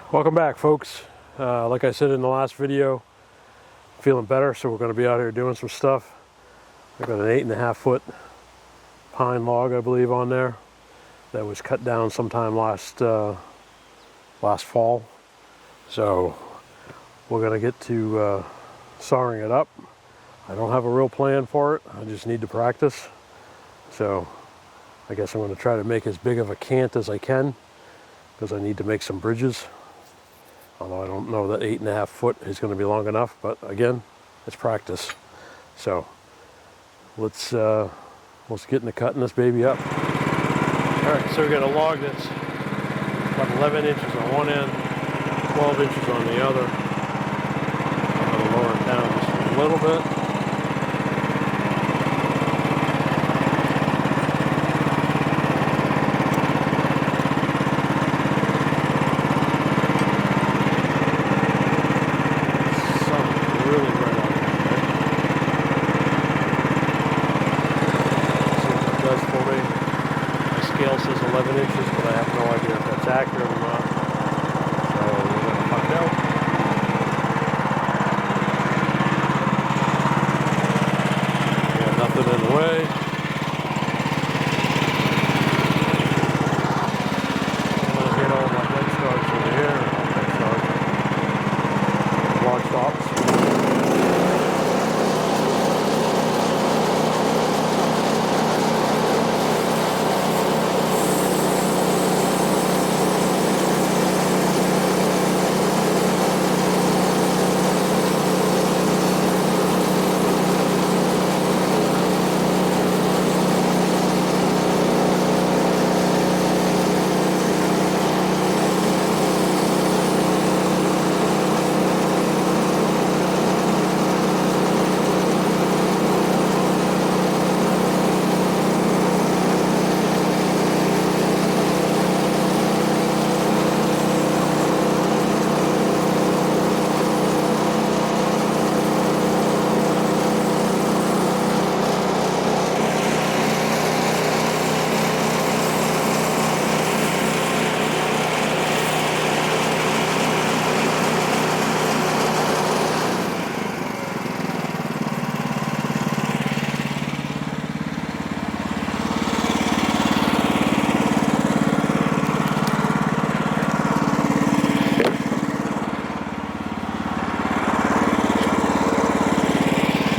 Welcome back, folks. Like I said in the last video, feeling better, so we're going to be out here doing some stuff. I've got an 8.5 foot pine log, I believe, on there that was cut down sometime last fall. So we're going to get to sawing it up. I don't have a real plan for it. I just need to practice. So I guess I'm going to try to make as big of a cant as I can because I need to make some bridges. Although I don't know that 8.5 foot is going to be long enough, but again, it's practice. So let's get into cutting this baby up. All right, so we got a log that's about 11 inches on one end, 12 inches on the other. I'm going to lower it down just a little bit.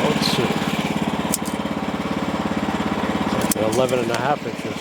Let's see. 11.5 inches.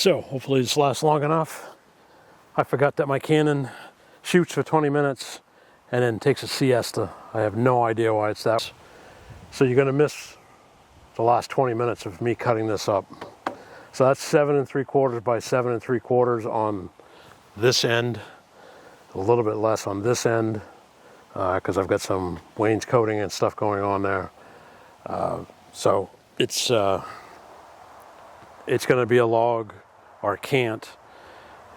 So hopefully this lasts long enough. I forgot that my Canon shoots for 20 minutes and then takes a siesta. I have no idea why it's that. So you're gonna miss the last 20 minutes of me cutting this up. So that's 7 3/4 by 7 3/4 on this end. A little bit less on this end because I've got some wainscoting and stuff going on there. So it's going to be a log or cant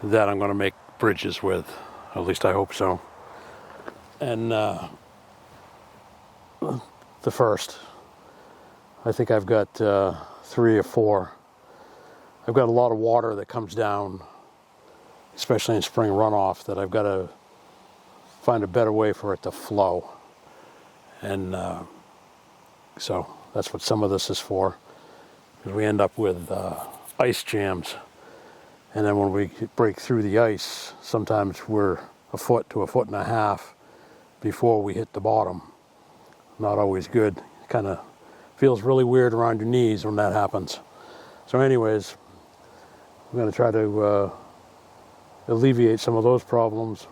that I'm going to make bridges with. At least I hope so. And the first, I think I've got 3 or 4. I've got a lot of water that comes down, especially in spring runoff, that I've got to find a better way for it to flow. And so that's what some of this is for. Because we end up with ice jams. And then when we break through the ice, sometimes we're a foot to a foot and a half before we hit the bottom. Not always good. Kind of feels really weird around your knees when that happens. So anyways, I'm going to try to alleviate some of those problems,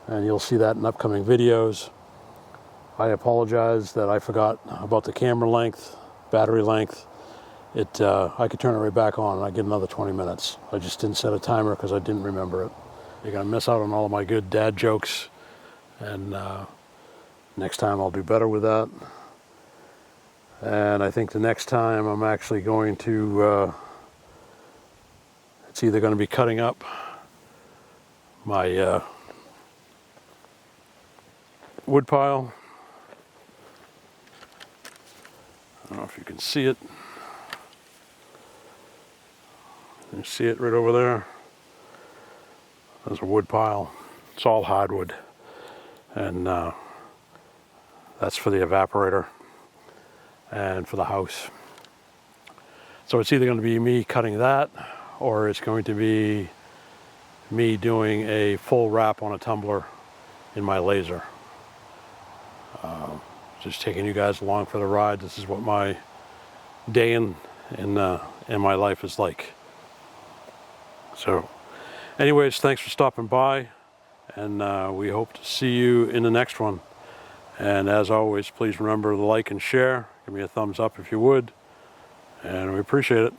and you'll see that in upcoming videos. I apologize that I forgot about the camera length, battery length. I could turn it right back on and I get another 20 minutes. I just didn't set a timer because I didn't remember it. You're going to miss out on all of my good dad jokes, and next time I'll do better with that. And I think the next time I'm actually going to it's either going to be cutting up my wood pile. I don't know if you can see it. You see it right over there? There's a wood pile. It's all hardwood. And that's for the evaporator and for the house. So it's either going to be me cutting that, or it's going to be me doing a full wrap on a tumbler in my laser. Just taking you guys along for the ride. This is what my day in my life is like. So anyways, thanks for stopping by, and we hope to see you in the next one. And as always, please remember to like and share. Give me a thumbs up if you would, and we appreciate it.